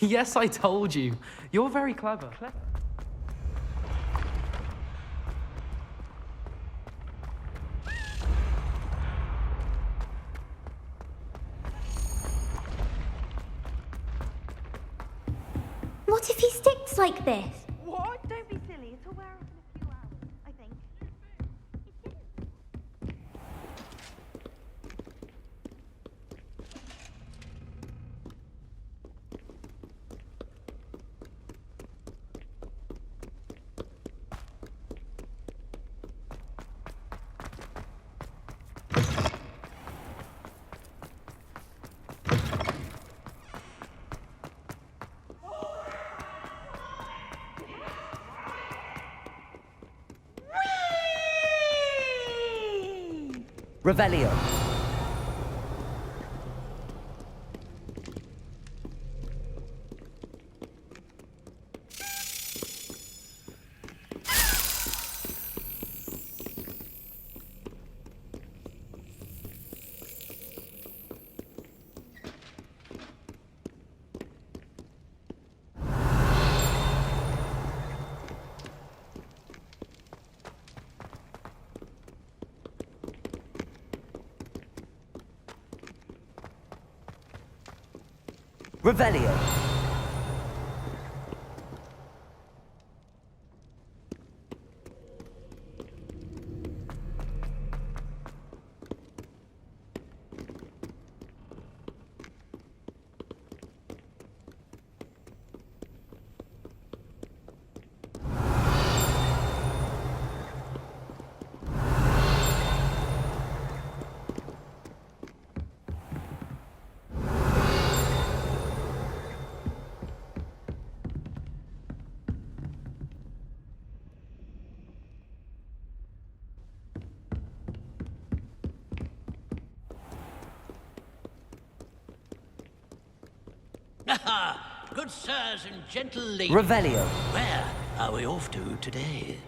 Yes, I told you. You're very clever. What if he sticks like this? What? Don't be silly. It'll wear off in a few hours, I think. Revelio. Revelio. Aha! Good sirs and gentle ladies. Revelio. Where are we off to today?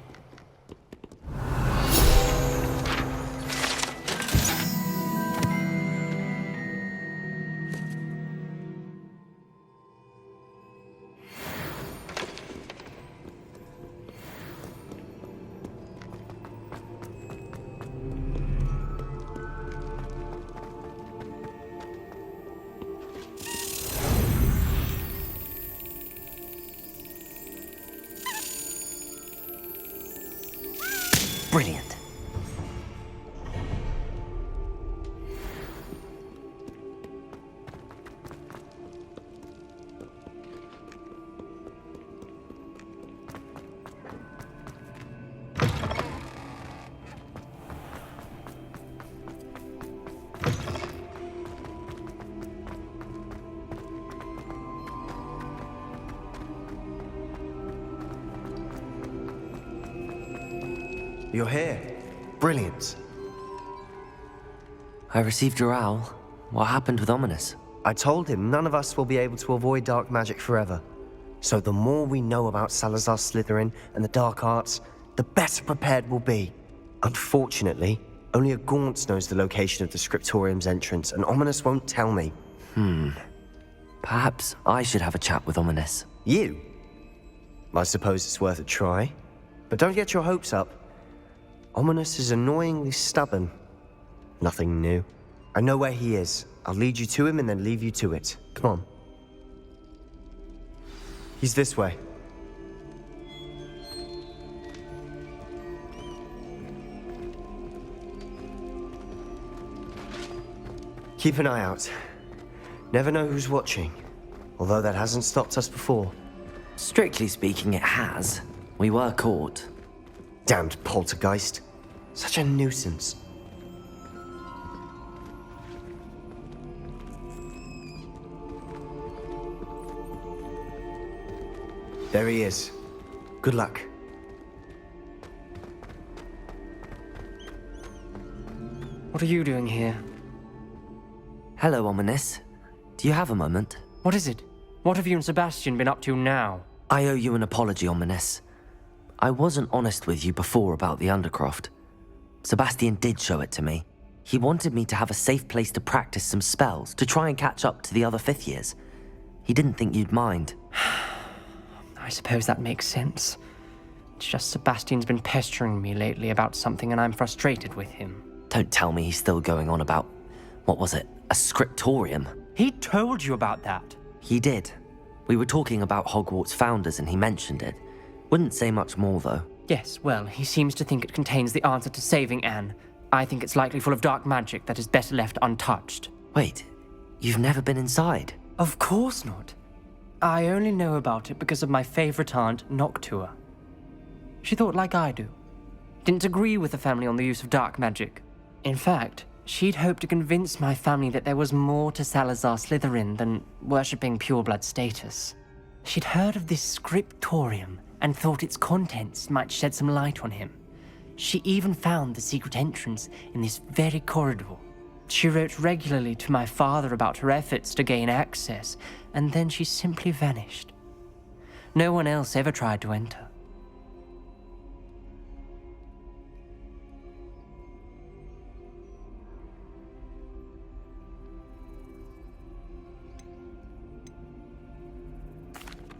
Brilliant. You're here. Brilliant. I received your owl. What happened with Ominous? I told him none of us will be able to avoid dark magic forever. So the more we know about Salazar Slytherin and the dark arts, the better prepared we'll be. Unfortunately, only a Gaunt knows the location of the Scriptorium's entrance, and Ominous won't tell me. Perhaps I should have a chat with Ominous. You? I suppose it's worth a try. But don't get your hopes up. Ominous is annoyingly stubborn. Nothing new. I know where he is. I'll lead you to him and then leave you to it. Come on. He's this way. Keep an eye out. Never know who's watching. Although that hasn't stopped us before. Strictly speaking, it has. We were caught. Damned poltergeist. Such a nuisance. There he is. Good luck. What are you doing here? Hello, Ominous. Do you have a moment? What is it? What have you and Sebastian been up to now? I owe you an apology, Ominous. I wasn't honest with you before about the Undercroft. Sebastian did show it to me. He wanted me to have a safe place to practice some spells, to try and catch up to the other 5th years. He didn't think you'd mind. I suppose that makes sense. It's just Sebastian's been pestering me lately about something and I'm frustrated with him. Don't tell me he's still going on about, what was it, a scriptorium? He told you about that. He did. We were talking about Hogwarts founders and he mentioned it. Wouldn't say much more though. Yes, well, he seems to think it contains the answer to saving Anne. I think it's likely full of dark magic that is better left untouched. Wait, you've never been inside? Of course not. I only know about it because of my favorite aunt, Noctua. She thought like I do. Didn't agree with the family on the use of dark magic. In fact, she'd hoped to convince my family that there was more to Salazar Slytherin than worshipping pureblood status. She'd heard of this scriptorium and thought its contents might shed some light on him. She even found the secret entrance in this very corridor. She wrote regularly to my father about her efforts to gain access, and then she simply vanished. No one else ever tried to enter.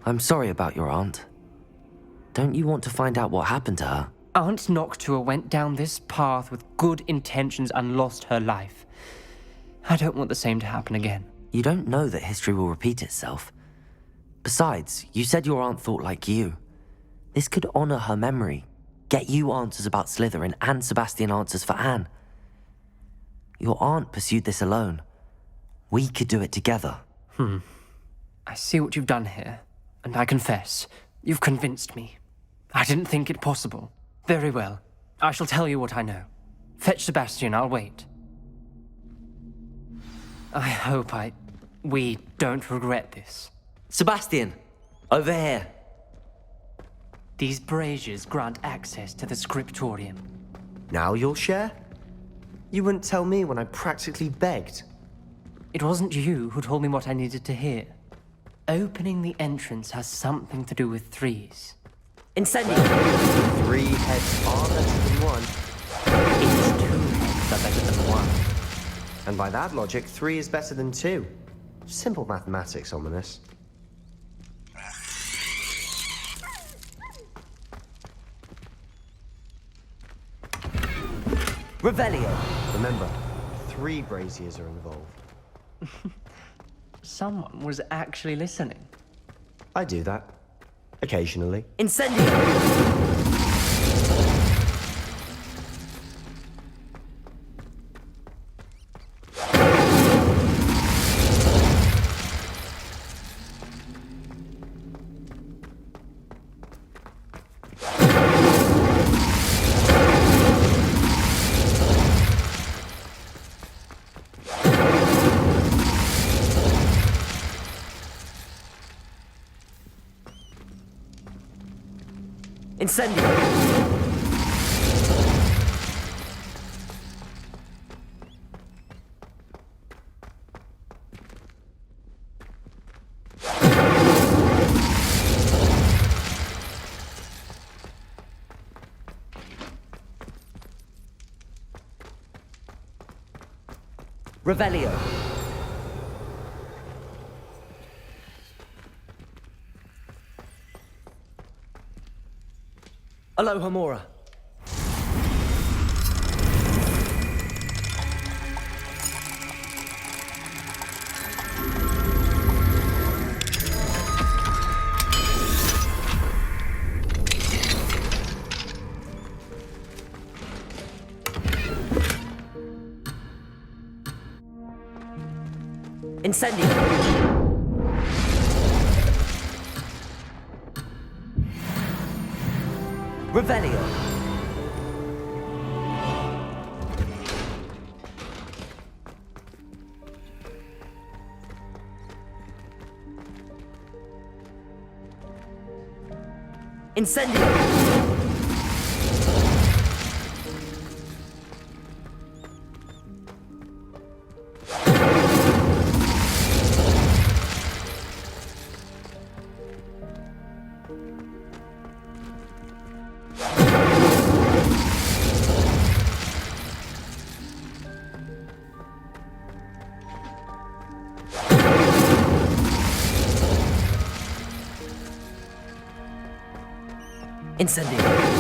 I'm sorry about your aunt. Don't you want to find out what happened to her? Aunt Noctua went down this path with good intentions and lost her life. I don't want the same to happen again. You don't know that history will repeat itself. Besides, you said your aunt thought like you. This could honor her memory, get you answers about Slytherin and Sebastian answers for Anne. Your aunt pursued this alone. We could do it together. I see what you've done here, and I confess, you've convinced me. I didn't think it possible. Very well. I shall tell you what I know. Fetch Sebastian, I'll wait. I hope we don't regret this. Sebastian! Over here! These braziers grant access to the scriptorium. Now you'll share? You wouldn't tell me when I practically begged. It wasn't you who told me what I needed to hear. Opening the entrance has something to do with threes. Incendio! 3 heads are better than 1. It's 2 heads are better than 1. And by that logic, 3 is better than 2. Simple mathematics, Ominous. Revelio! Remember, 3 braziers are involved. Someone was actually listening. I do that. Occasionally. Incendio! Incendio! Revelio! Alohomora. Incendio! Revelio! Incendio! Incendio.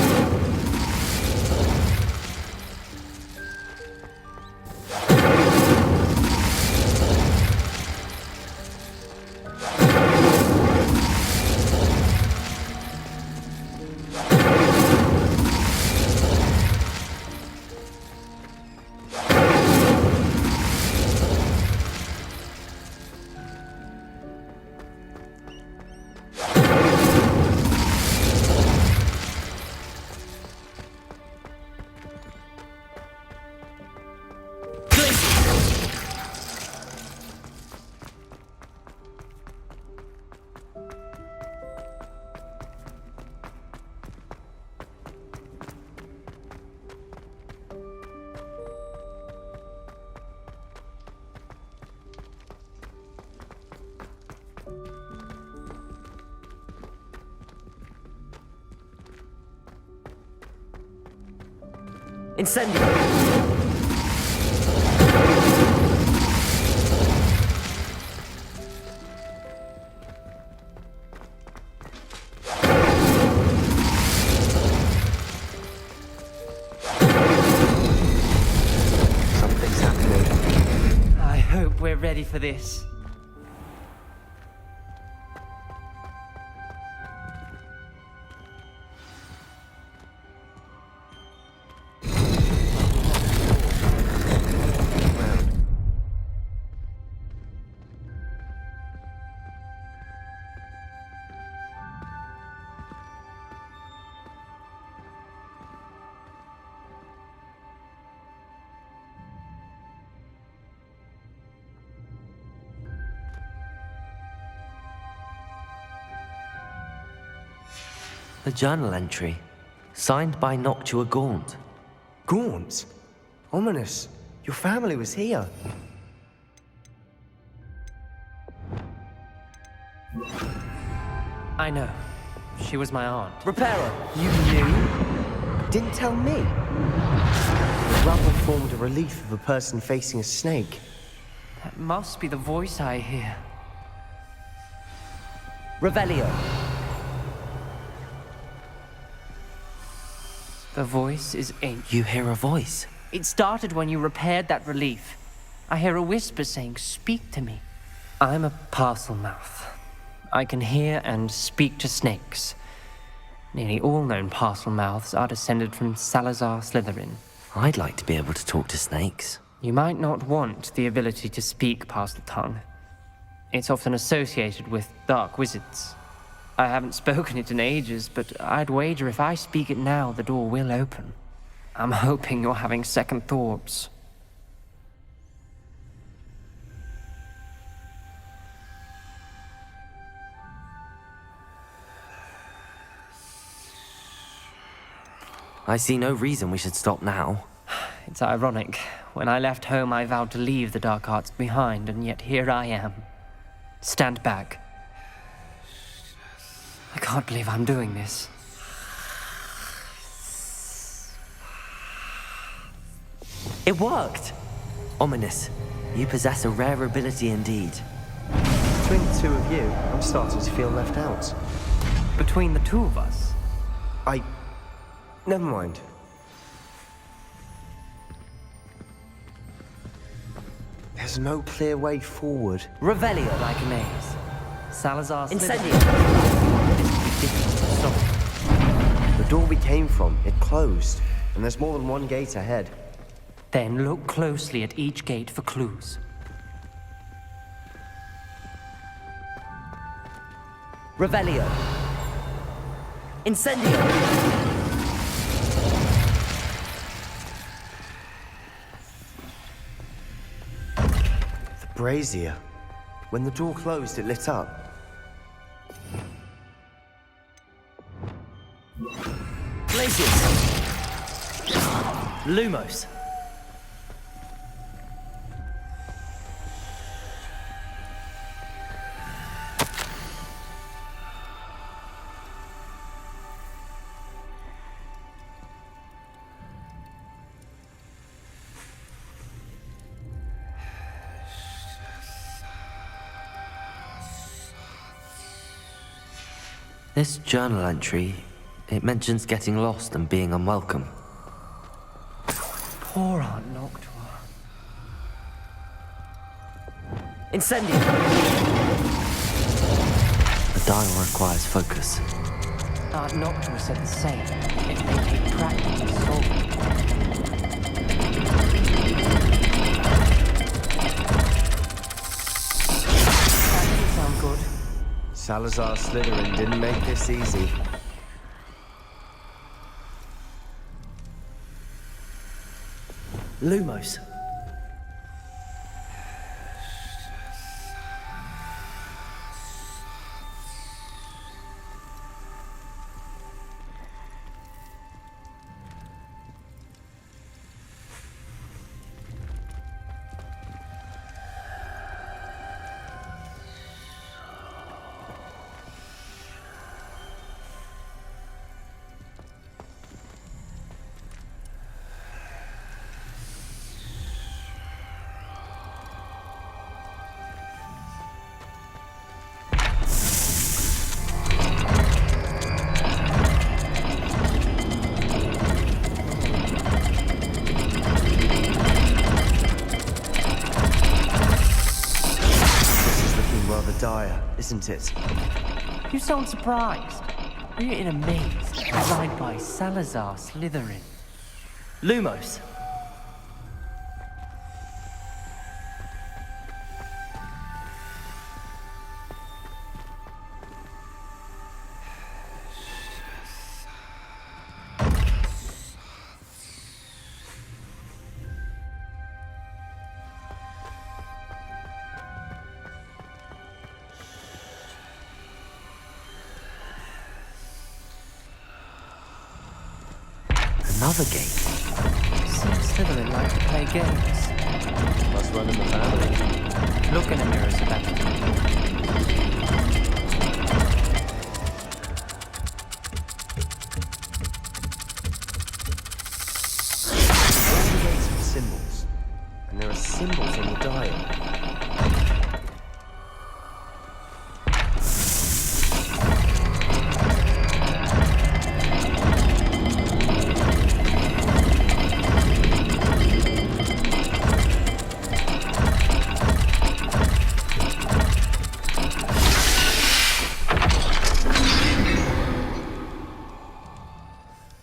Incendio. Something's happening. I hope we're ready for this. A journal entry, signed by Noctua Gaunt. Gaunt? Ominous. Your family was here. I know. She was my aunt. Reparo! You knew? Didn't tell me. The rubble formed a relief of a person facing a snake. That must be the voice I hear. Revelio! The voice is ancient. You hear a voice. It started when you repaired that relief. I hear a whisper saying, "Speak to me." I'm a parcel mouth. I can hear and speak to snakes. Nearly all known parcel mouths are descended from Salazar Slytherin. I'd like to be able to talk to snakes. You might not want the ability to speak parcel tongue. It's often associated with dark wizards. I haven't spoken it in ages, but I'd wager if I speak it now, the door will open. I'm hoping you're having second thoughts. I see no reason we should stop now. It's ironic. When I left home, I vowed to leave the dark arts behind, and yet here I am. Stand back. I can't believe I'm doing this. It worked! Ominous, you possess a rare ability indeed. Between the two of you, I'm starting to feel left out. Between the two of us, Never mind. There's no clear way forward. Revelio! like a maze. Salazar Incendio! The door we came from, it closed, and there's more than one gate ahead. Then look closely at each gate for clues. Revelio! Incendio! The brazier. When the door closed, it lit up. Glaciers! Lumos! This journal entry It mentions getting lost and being unwelcome. Poor Aunt Noctua. Incendio! The dial requires focus. Aunt Noctua said the same. It may take practice to solve it. That didn't sound good. Salazar Slytherin didn't make this easy. Lumos. Dire, isn't it? You sound surprised. We're in a maze designed by Salazar Slytherin. Lumos. Another gate. Seems Slytherin like to play games. Must run in the family. Look in the mirror, Sebastian. All the gates have symbols, and there are symbols on the dial.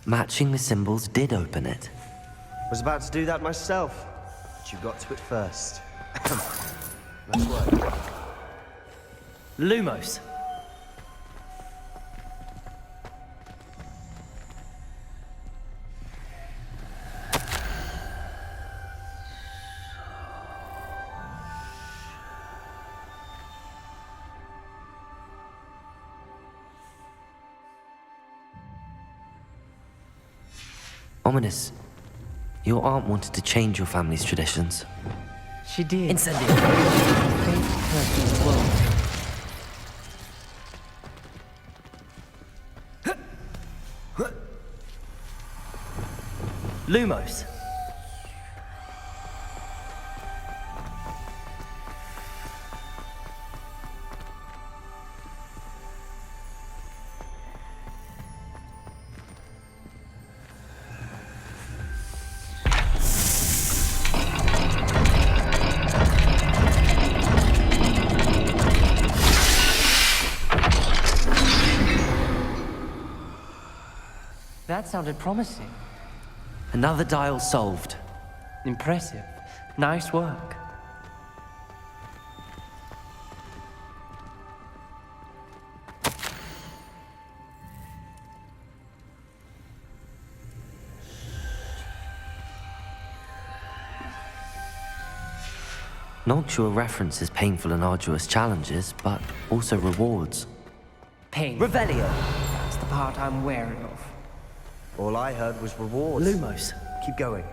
Matching the symbols did open it. Was about to do that myself, but you got to it first. Nice work. Lumos. Ominous. Your aunt wanted to change your family's traditions. She did. Incendio. Fate curses the world. Lumos. That sounded promising. Another dial solved. Impressive. Nice work. Noctua references painful and arduous challenges, but also rewards. Pain. Revelio. That's the part I'm wary of. All I heard was rewards. Lumos. Keep going.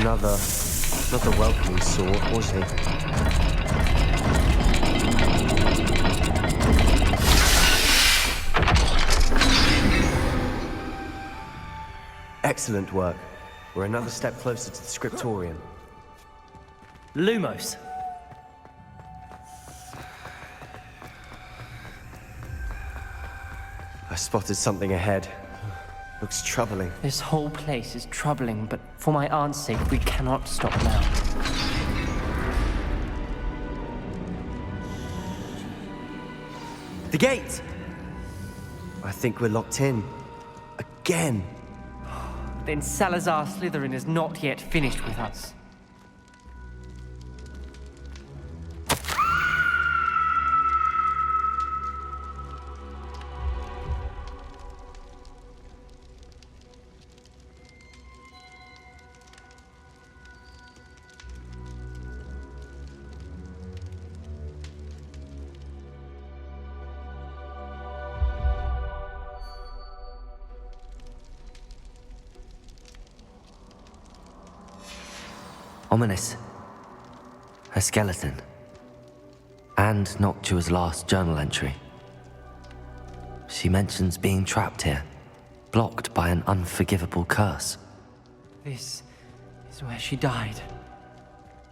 Not the welcoming sort, was he? Excellent work. We're another step closer to the Scriptorium. Lumos. I spotted something ahead. Looks troubling. This whole place is troubling, but for my aunt's sake, we cannot stop now. The gate! I think we're locked in. Again. Then Salazar Slytherin is not yet finished with us. Ominous. A skeleton. And Noctua's last journal entry. She mentions being trapped here, blocked by an unforgivable curse. This is where she died.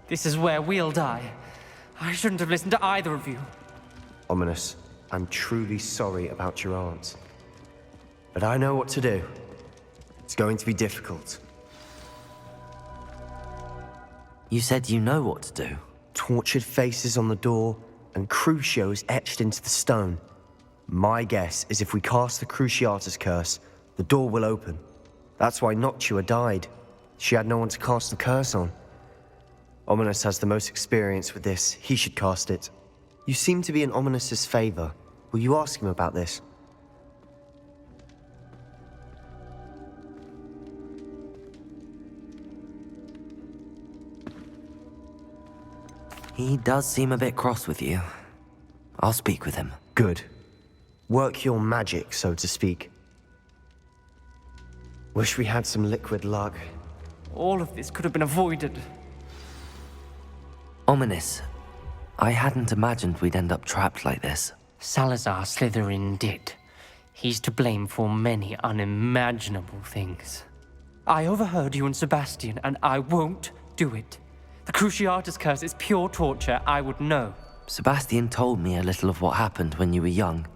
This is where we'll die. I shouldn't have listened to either of you. Ominous, I'm truly sorry about your aunt. But I know what to do. It's going to be difficult. You said you know what to do. Tortured faces on the door, and Crucios etched into the stone. My guess is if we cast the Cruciatus curse, the door will open. That's why Noctua died. She had no one to cast the curse on. Ominous has the most experience with this. He should cast it. You seem to be in Ominous's favor. Will you ask him about this? He does seem a bit cross with you. I'll speak with him. Good. Work your magic, so to speak. Wish we had some liquid luck. All of this could have been avoided. Ominous. I hadn't imagined we'd end up trapped like this. Salazar Slytherin did. He's to blame for many unimaginable things. I overheard you and Sebastian, and I won't do it. The Cruciatus curse is pure torture, I would know. Sebastian told me a little of what happened when you were young.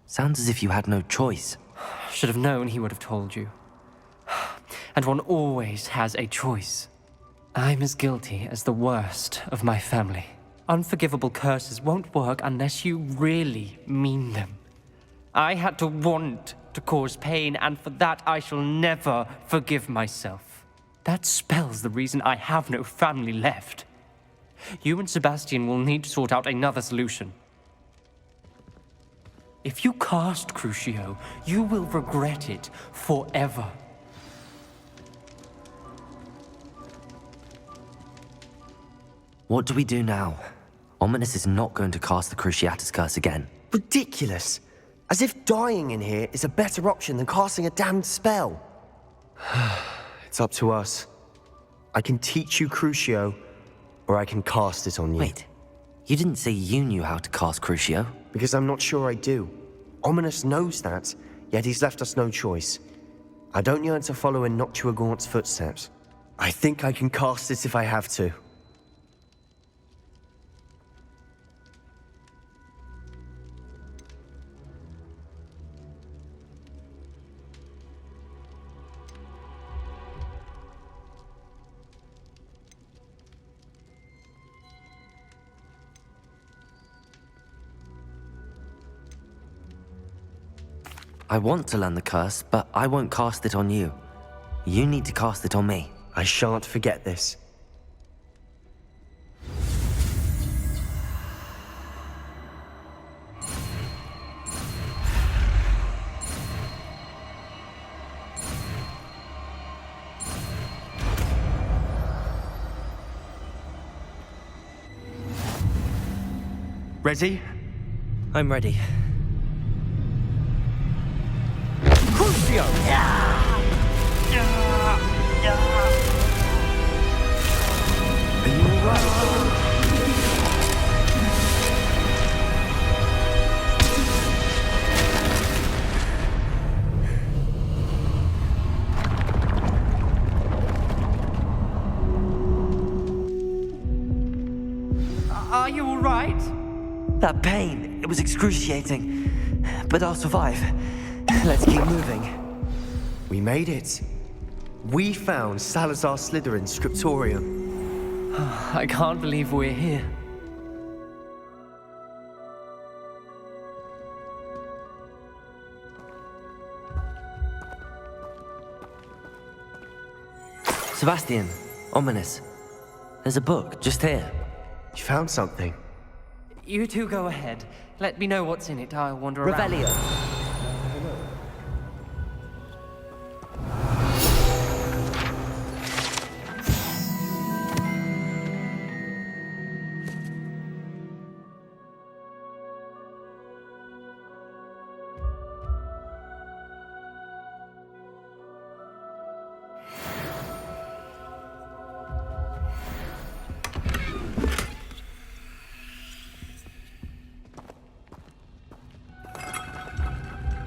Sounds as if you had no choice. Should have known he would have told you. And one always has a choice. I'm as guilty as the worst of my family. Unforgivable curses won't work unless you really mean them. I had to want to cause pain, and for that I shall never forgive myself. That spells the reason I have no family left. You and Sebastian will need to sort out another solution. If you cast Crucio, you will regret it forever. What do we do now? Ominous is not going to cast the Cruciatus curse again. Ridiculous. As if dying in here is a better option than casting a damned spell. It's up to us. I can teach you Crucio, or I can cast it on you. Wait, you didn't say you knew how to cast Crucio? Because I'm not sure I do. Ominous knows that, yet he's left us no choice. I don't yearn to follow in Noctua Gaunt's footsteps. I think I can cast it if I have to. I want to learn the curse, but I won't cast it on you. You need to cast it on me. I shan't forget this. Ready? I'm ready. Crucio! Are you alright? Are you all right? That pain, it was excruciating. But I'll survive. Let's keep moving. We made it. We found Salazar Slytherin's Scriptorium. I can't believe we're here. Sebastian, ominous. There's a book just here. You found something. You two go ahead. Let me know what's in it. I'll wander around. Revelio.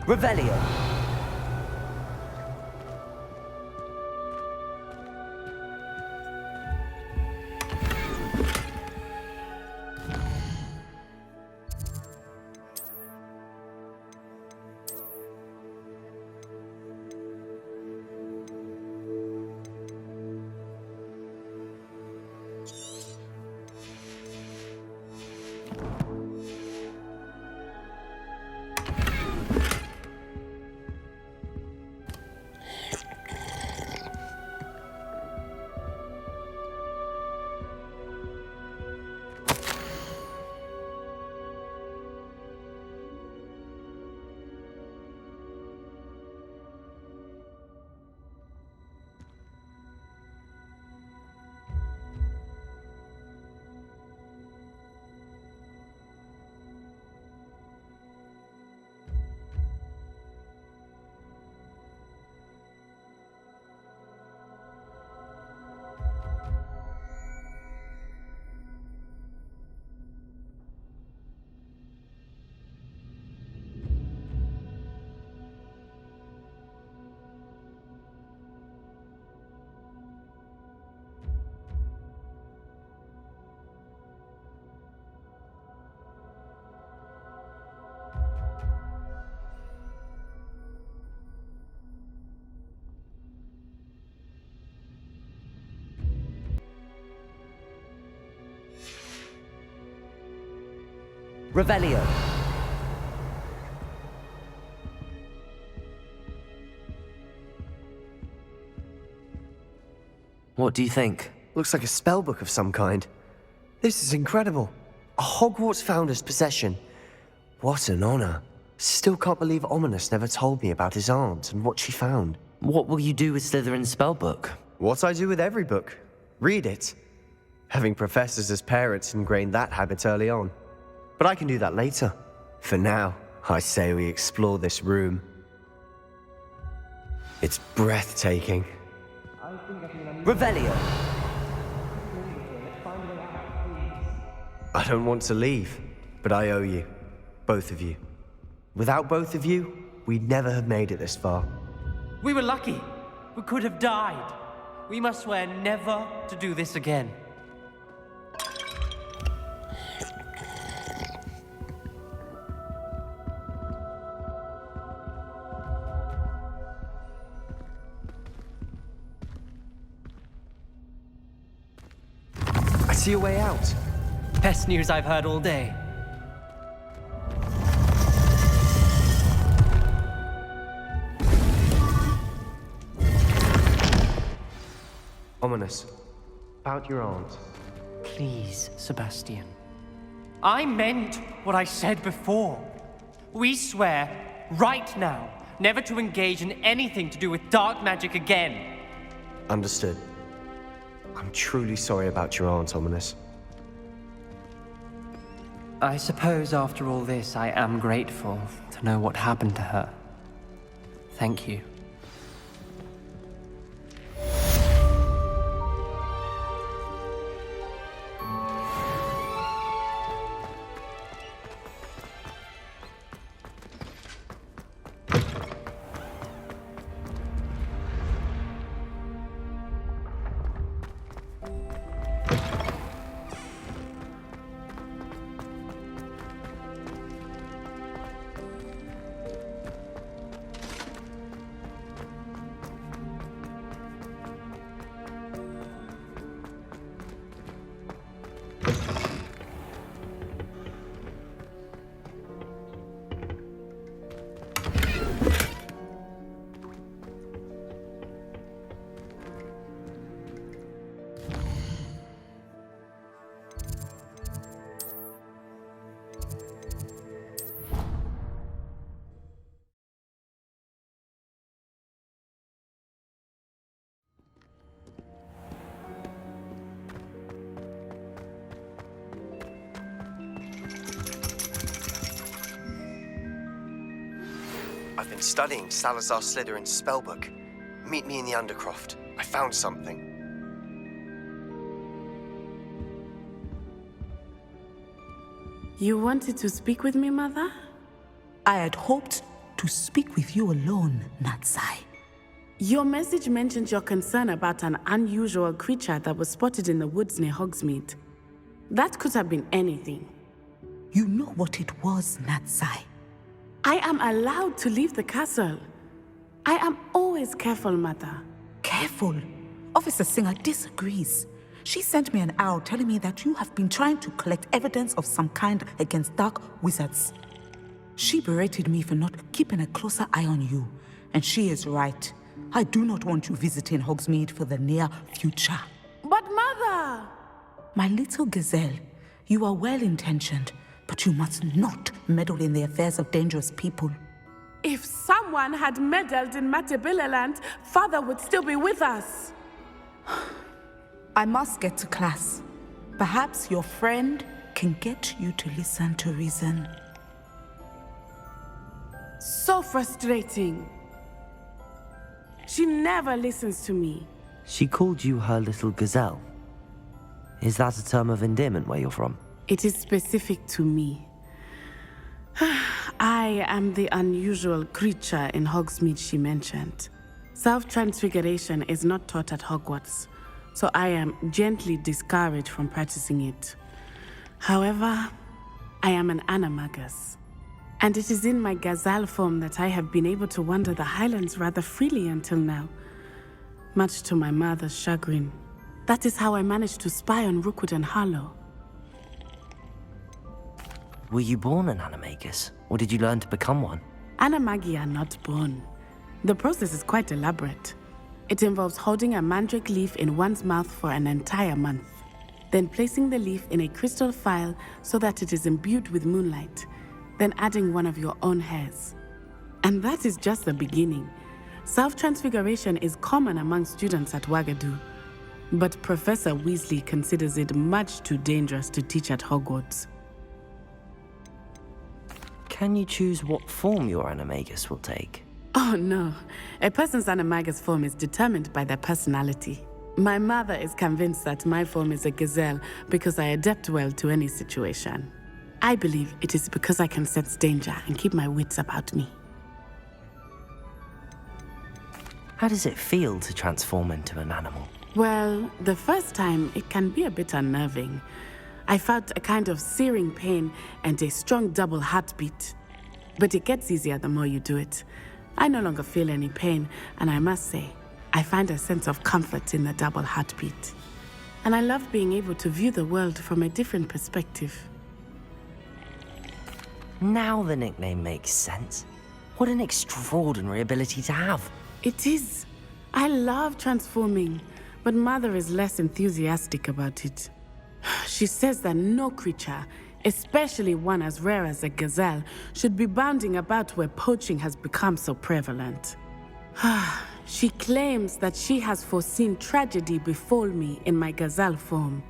Revelio. Revelio. What do you think? Looks like a spellbook of some kind. This is incredible. A Hogwarts founder's possession. What an honor. Still can't believe Ominous never told me about his aunt and what she found. What will you do with Slytherin's spellbook? What I do with every book. Read it. Having professors as parents ingrained that habit early on. But I can do that later. For now, I say we explore this room. It's breathtaking. Revelio. I don't want to leave, but I owe you. Both of you. Without both of you, we'd never have made it this far. We were lucky. We could have died. We must swear never to do this again. I see a way out. Best news I've heard all day. Ominous. About your aunt. Please, Sebastian. I meant what I said before. We swear, right now, never to engage in anything to do with dark magic again. Understood. I'm truly sorry about your aunt, Ominous. I suppose after all this, I am grateful to know what happened to her. Thank you. I've been studying Salazar Slytherin's spellbook. Meet me in the Undercroft. I found something. You wanted to speak with me, Mother? I had hoped to speak with you alone, Natsai. Your message mentioned your concern about an unusual creature that was spotted in the woods near Hogsmeade. That could have been anything. You know what it was, Natsai. I am allowed to leave the castle. I am always careful, Mother. Careful. Officer Singer disagrees. She sent me an owl telling me that you have been trying to collect evidence of some kind against dark wizards. She berated me for not keeping a closer eye on you, and she is right. I do not want you visiting Hogsmeade for the near future. But Mother! My little gazelle, you are well-intentioned, but you must not meddle in the affairs of dangerous people. If someone had meddled in Matabeleland, Father would still be with us. I must get to class. Perhaps your friend can get you to listen to reason. So frustrating. She never listens to me. She called you her little gazelle. Is that a term of endearment where you're from? It is specific to me. I am the unusual creature in Hogsmeade she mentioned. Self-transfiguration is not taught at Hogwarts, so I am gently discouraged from practicing it. However, I am an animagus, and it is in my gazelle form that I have been able to wander the Highlands rather freely until now, much to my mother's chagrin. That is how I managed to spy on Rookwood and Harlow. Were you born an animagus, or did you learn to become one? Animagi are not born. The process is quite elaborate. It involves holding a mandrake leaf in one's mouth for an entire month, then placing the leaf in a crystal phial so that it is imbued with moonlight, then adding one of your own hairs. And that is just the beginning. Self-transfiguration is common among students at Wagadu, but Professor Weasley considers it much too dangerous to teach at Hogwarts. Can you choose what form your animagus will take? Oh no, a person's animagus form is determined by their personality. My mother is convinced that my form is a gazelle because I adapt well to any situation. I believe it is because I can sense danger and keep my wits about me. How does it feel to transform into an animal? Well, the first time it can be a bit unnerving. I felt a kind of searing pain and a strong double heartbeat. But it gets easier the more you do it. I no longer feel any pain, and I must say, I find a sense of comfort in the double heartbeat. And I love being able to view the world from a different perspective. Now the nickname makes sense. What an extraordinary ability to have. It is. I love transforming, but Mother is less enthusiastic about it. She says that no creature, especially one as rare as a gazelle, should be bounding about where poaching has become so prevalent. She claims that she has foreseen tragedy befall me in my gazelle form.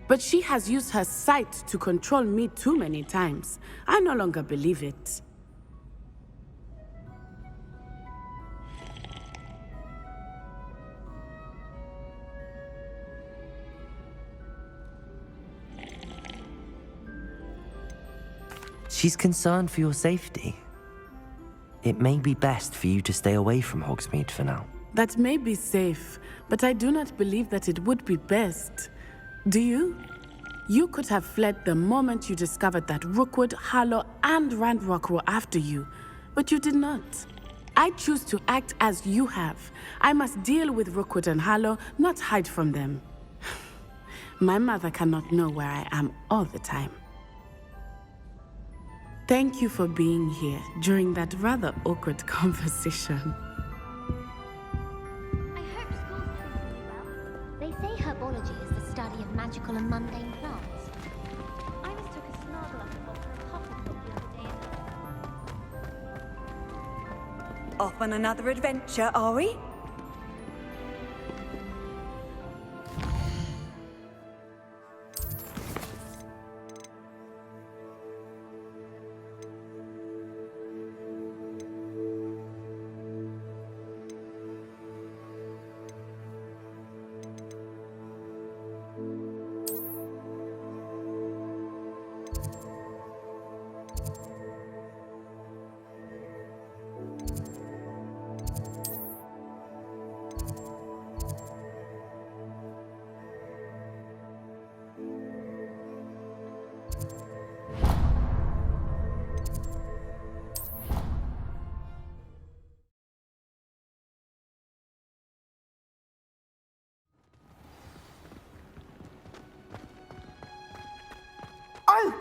But she has used her sight to control me too many times. I no longer believe it. She's concerned for your safety. It may be best for you to stay away from Hogsmeade for now. That may be safe, but I do not believe that it would be best. Do you? You could have fled the moment you discovered that Rookwood, Harlow, and Ranrock were after you, but you did not. I choose to act as you have. I must deal with Rookwood and Harlow, not hide from them. My mother cannot know where I am all the time. Thank you for being here during that rather awkward conversation. I hope school's treating you well. They say herbology is the study of magical and mundane plants. I mistook a snargle apple for a poppycock the other day. Off on another adventure, are we?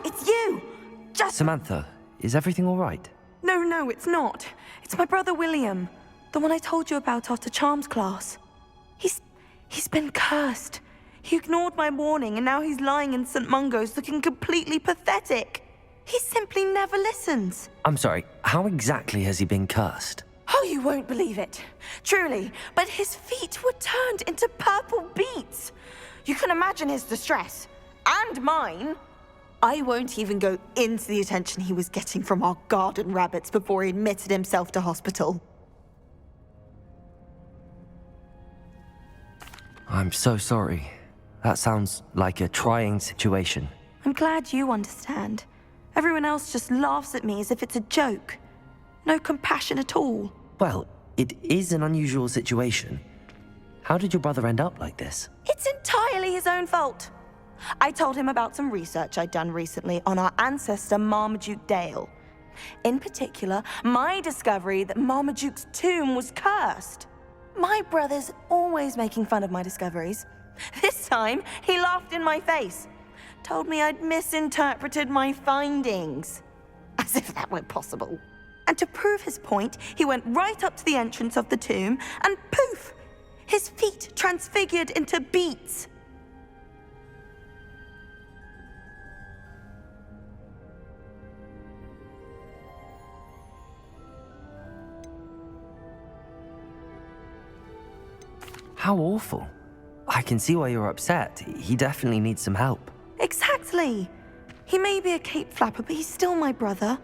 it's you! Just... Samantha, is everything all right? No, it's not. It's my brother William. The one I told you about after Charms class. He's been cursed. He ignored my warning and now he's lying in St. Mungo's looking completely pathetic. He simply never listens. I'm sorry, how exactly has he been cursed? Oh, you won't believe it. Truly, but his feet were turned into purple beets. You can imagine his distress. And mine. I won't even go into the attention he was getting from our garden rabbits before he admitted himself to hospital. I'm so sorry. That sounds like a trying situation. I'm glad you understand. Everyone else just laughs at me as if it's a joke. No compassion at all. Well, it is an unusual situation. How did your brother end up like this? It's entirely his own fault. I told him about some research I'd done recently on our ancestor Marmaduke Dale. In particular, my discovery that Marmaduke's tomb was cursed. My brother's always making fun of my discoveries. This time, he laughed in my face. Told me I'd misinterpreted my findings. As if that were possible. And to prove his point, he went right up to the entrance of the tomb and poof! His feet transfigured into beets. How awful. I can see why you're upset. He definitely needs some help. Exactly. He may be a cape flapper, but he's still my brother.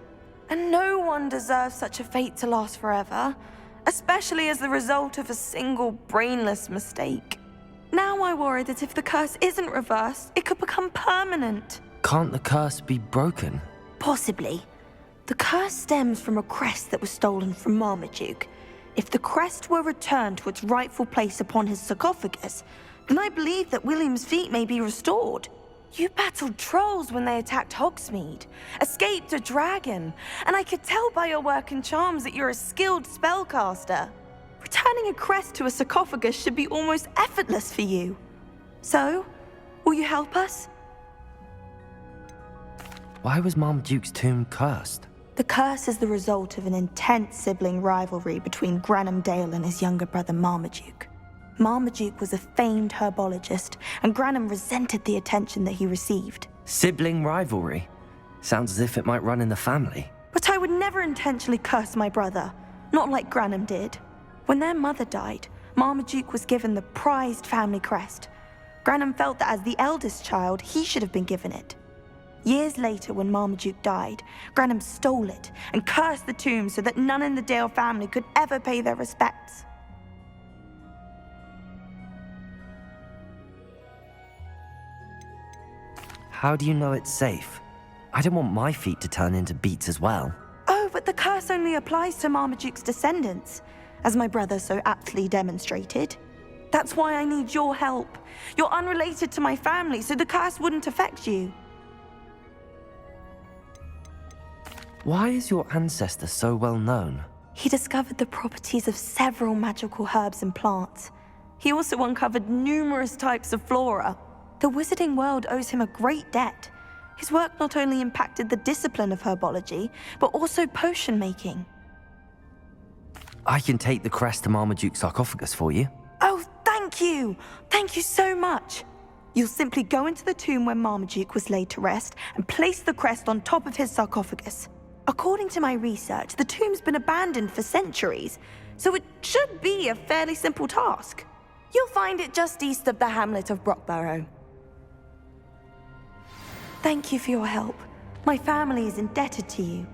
And no one deserves such a fate to last forever, especially as the result of a single brainless mistake. Now I worry that if the curse isn't reversed, it could become permanent. Can't the curse be broken? Possibly. The curse stems from a crest that was stolen from Marmaduke. If the crest were returned to its rightful place upon his sarcophagus, then I believe that William's feet may be restored. You battled trolls when they attacked Hogsmeade, escaped a dragon, and I could tell by your work in charms that you're a skilled spellcaster. Returning a crest to a sarcophagus should be almost effortless for you. So, will you help us? Why was Marmaduke's tomb cursed? The curse is the result of an intense sibling rivalry between Granham Dale and his younger brother Marmaduke. Marmaduke was a famed herbologist, and Granham resented the attention that he received. Sibling rivalry? Sounds as if it might run in the family. But I would never intentionally curse my brother, not like Granham did. When their mother died, Marmaduke was given the prized family crest. Granham felt that as the eldest child, he should have been given it. Years later, when Marmaduke died, Granham stole it and cursed the tomb so that none in the Dale family could ever pay their respects. How do you know it's safe? I don't want my feet to turn into beets as well. Oh, but the curse only applies to Marmaduke's descendants, as my brother so aptly demonstrated. That's why I need your help. You're unrelated to my family, so the curse wouldn't affect you. Why is your ancestor so well known? He discovered the properties of several magical herbs and plants. He also uncovered numerous types of flora. The wizarding world owes him a great debt. His work not only impacted the discipline of herbology, but also potion making. I can take the crest to Marmaduke's sarcophagus for you. Oh, thank you! Thank you so much! You'll simply go into the tomb where Marmaduke was laid to rest and place the crest on top of his sarcophagus. According to my research, the tomb's been abandoned for centuries, so it should be a fairly simple task. You'll find it just east of the hamlet of Brockborough. Thank you for your help. My family is indebted to you.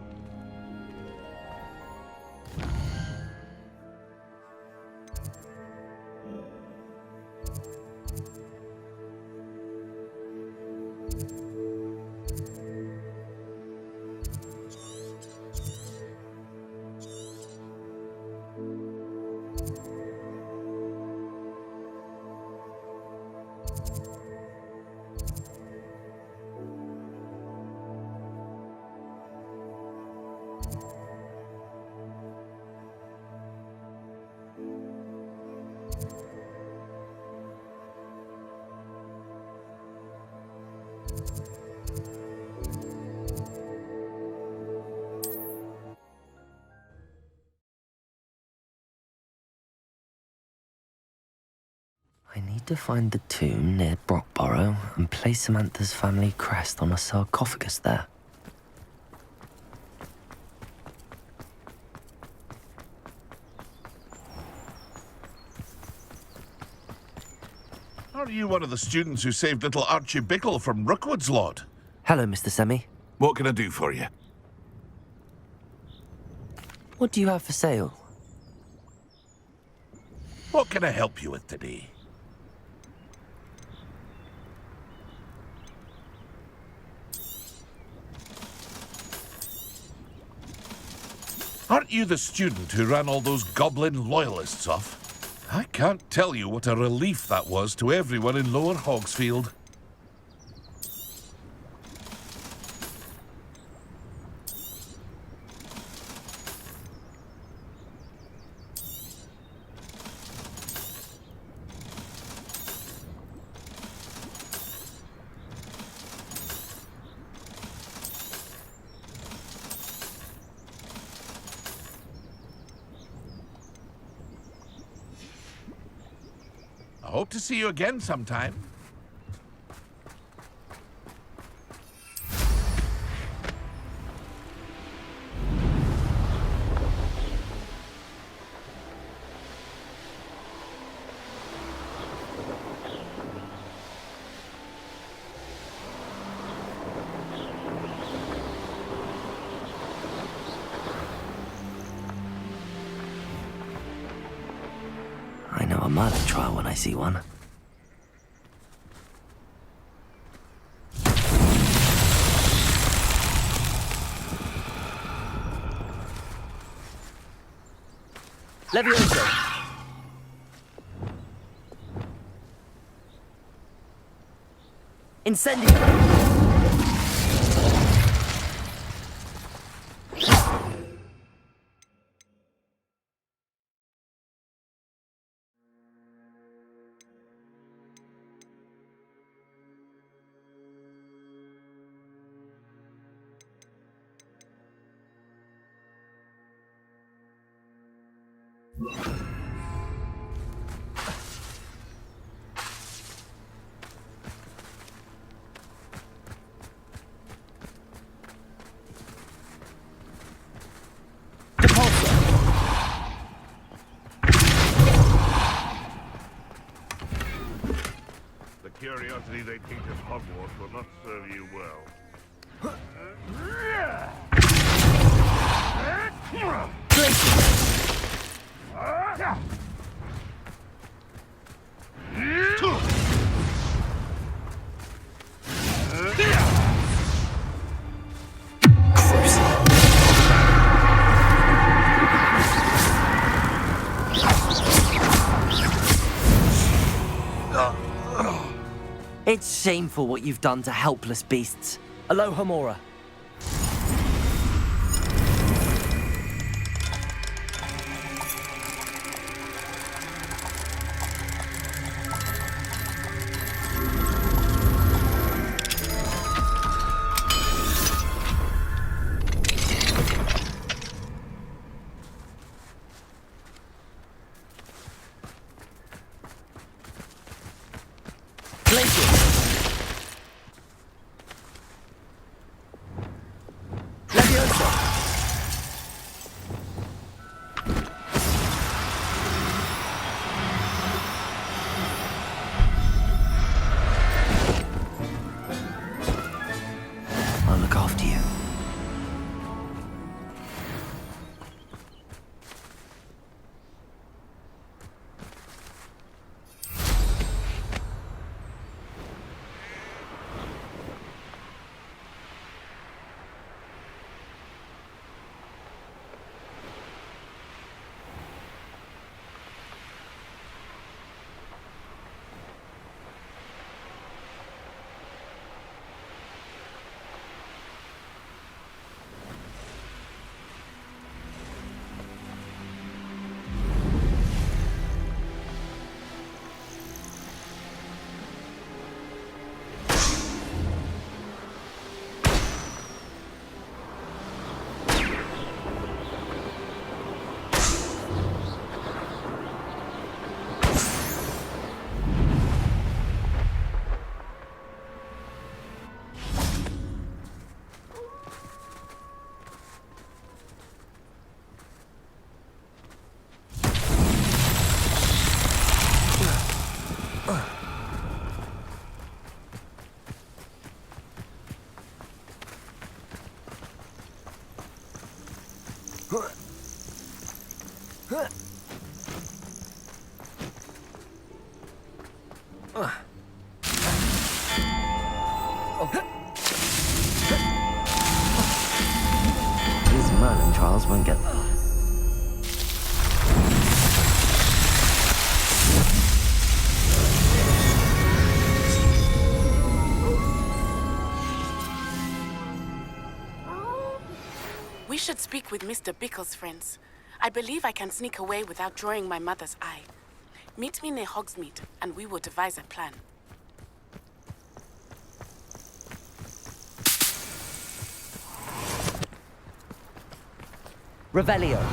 to find the tomb near Brockborough and place Samantha's family crest on a sarcophagus there. Are you one of the students who saved little Archie Bickle from Rookwood's Lord? Hello, Mr. Semi. What can I do for you? What do you have for sale? What can I help you with today? Aren't you the student who ran all those goblin loyalists off? I can't tell you what a relief that was to everyone in Lower Hogsfield. I hope to see you again sometime. I know a murder trial when I see one. Levioso! Incendio! The curiosity they teach at Hogwarts will not serve you well. It's shameful what you've done to helpless beasts. Aloha Mora. I'll look after you. These Merlin trials won't get... We should speak with Mr. Bickle's friends. I believe I can sneak away without drawing my mother's eye. Meet me near Hogsmeade, and we will devise a plan. Revelio.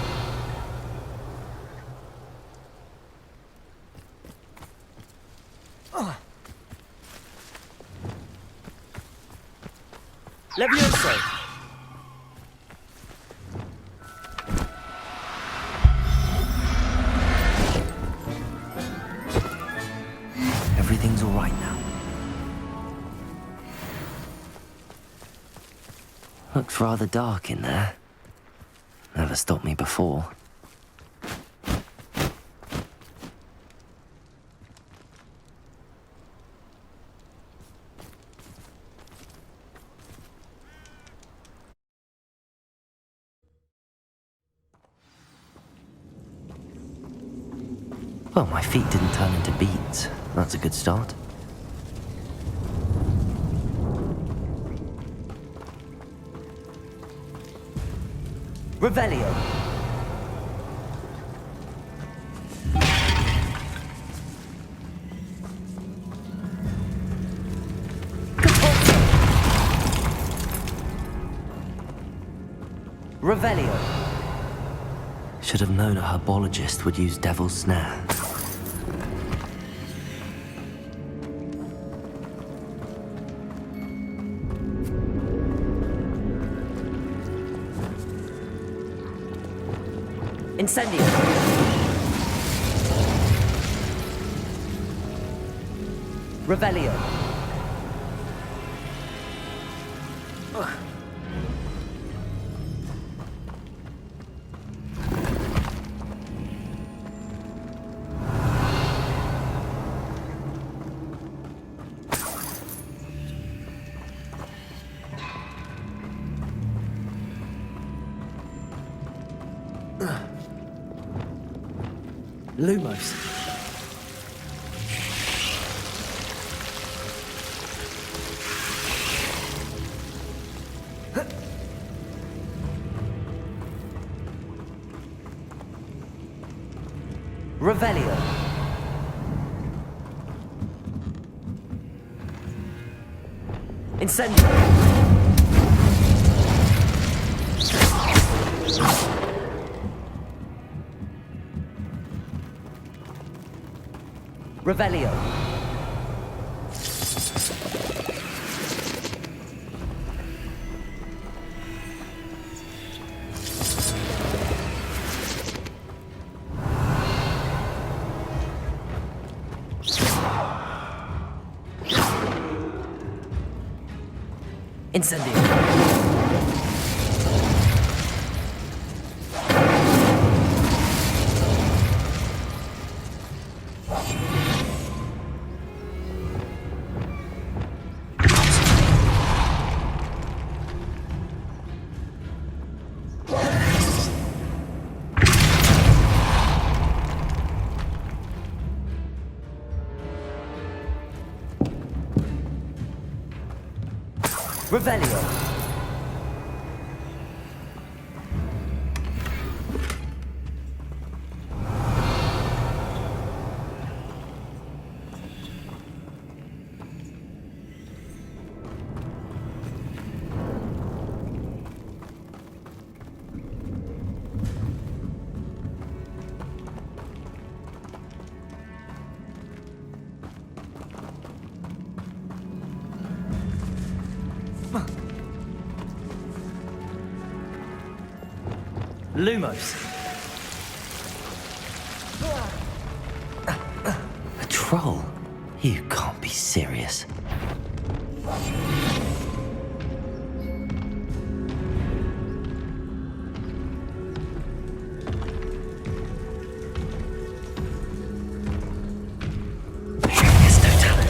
Levioso. Everything's all right now. Looks rather dark in there. Never stopped me before. Well, my feet didn't turn into beads. That's a good start. Revelio. Revelio. Should have known a herbologist would use Devil's Snare. Incendio. Revelio. Lumos. Revelio. Incendio. Revelio. Incendio. Revelio. Lumos. A troll? You can't be serious. Yes, totality.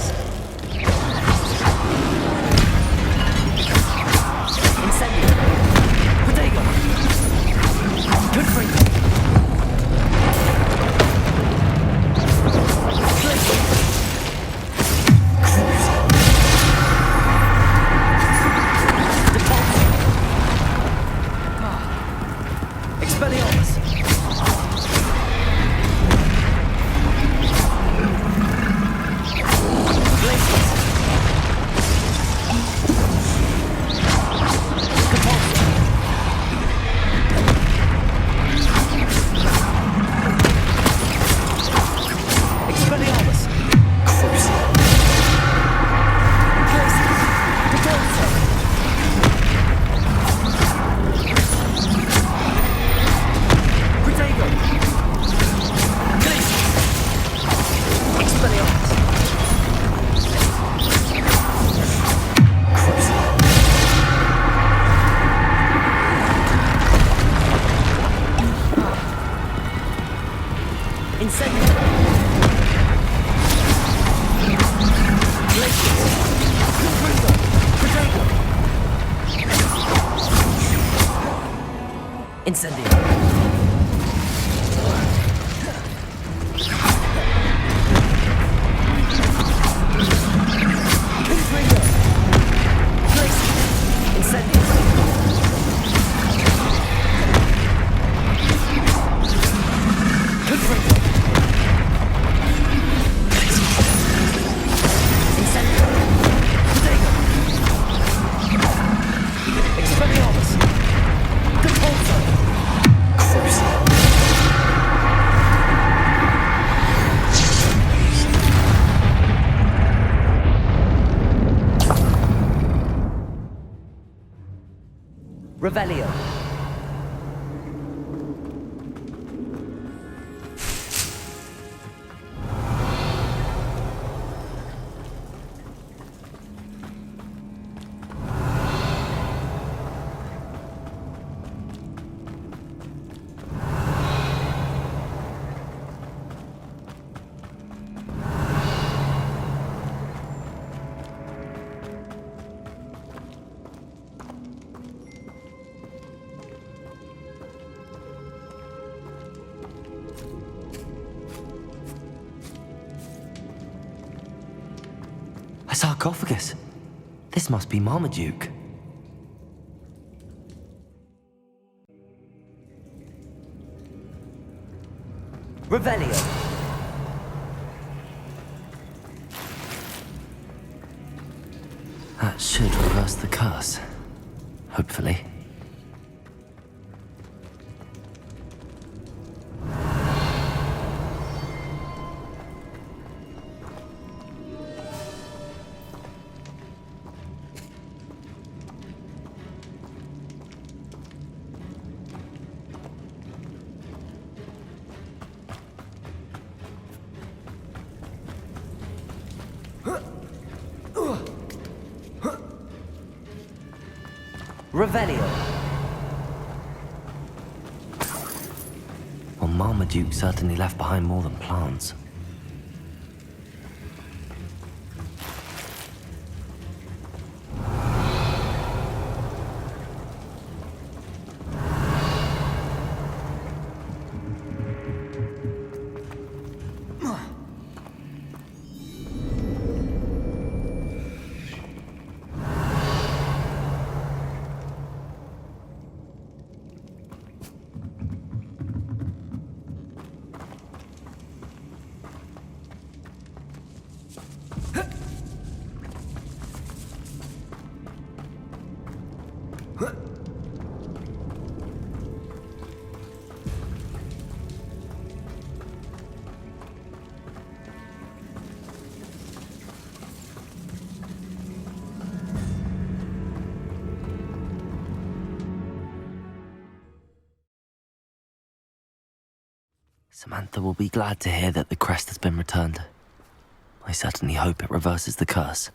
Incendio. Revelio. A sarcophagus. This must be Marmaduke. Revelio. That should reverse the curse. Hopefully. Revelio. Well, Marmaduke certainly left behind more than plants. Samantha will be glad to hear that the crest has been returned. I certainly hope it reverses the curse.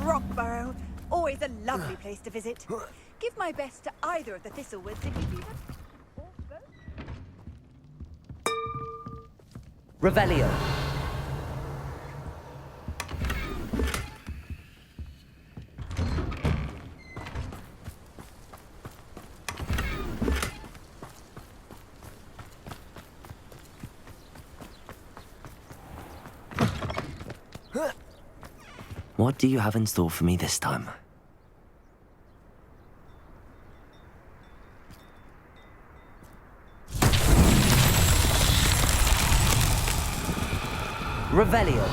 Rockburrow. Always a lovely place to visit. Give my best to either of the Thistlewoods if you see them. Or both. Revelio. What do you have in store for me this time? Revelio.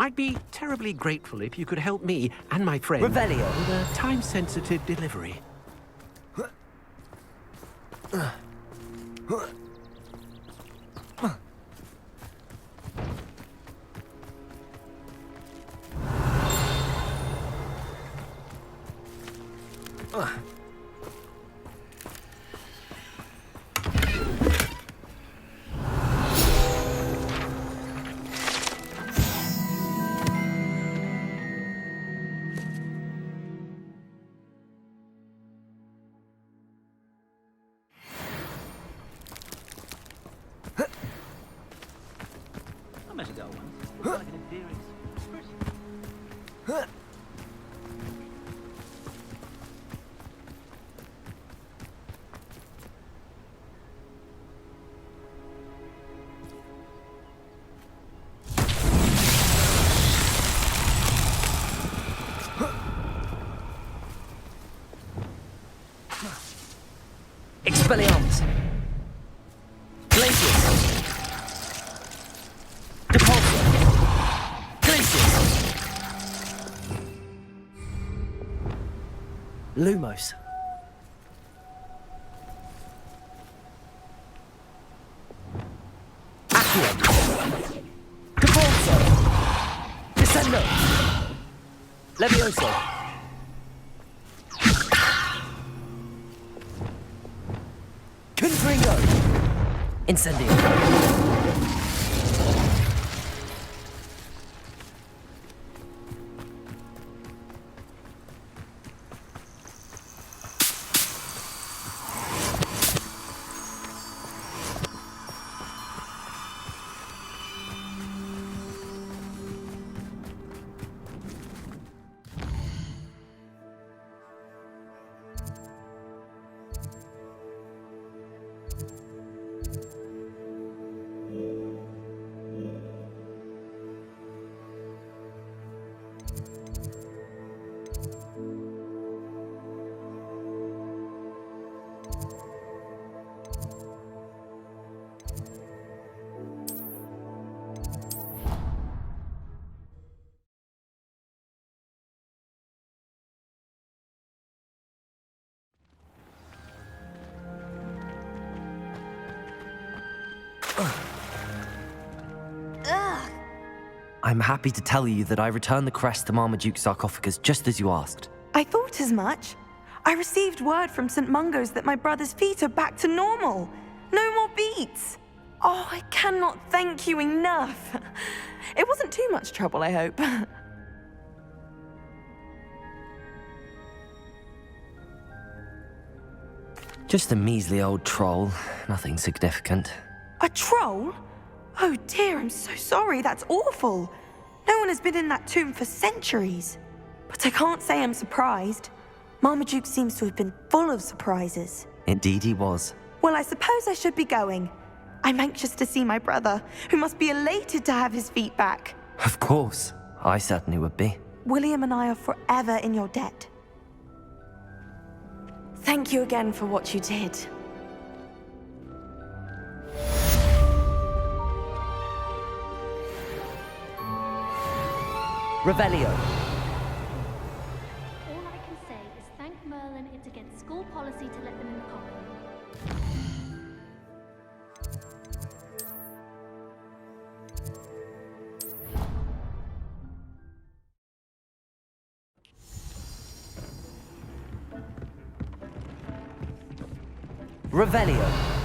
I'd be terribly grateful if you could help me and my friend Revelio. with a time-sensitive delivery. Expelliarmus! Glacius! Depulso! Glacius! Lumos! Accio! Depulso! Descendo! Levioso! Incendio! I'm happy to tell you that I returned the crest to Marmaduke's sarcophagus just as you asked. I thought as much. I received word from St. Mungo's that my brother's feet are back to normal. No more beats. Oh, I cannot thank you enough. It wasn't too much trouble, I hope. Just a measly old troll, nothing significant. A troll? Oh dear, I'm so sorry, that's awful. No one has been in that tomb for centuries. But I can't say I'm surprised. Marmaduke seems to have been full of surprises. Indeed he was. Well, I suppose I should be going. I'm anxious to see my brother, who must be elated to have his feet back. Of course, I certainly would be. William and I are forever in your debt. Thank you again for what you did. Revelio. All I can say is thank Merlin it's against school policy to let them in the common. Revelio.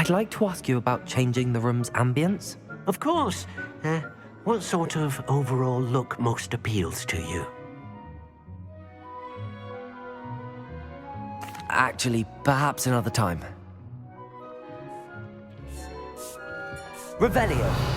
I'd like to ask you about changing the room's ambience. Of course. What sort of overall look most appeals to you? Actually, perhaps another time. Revelio!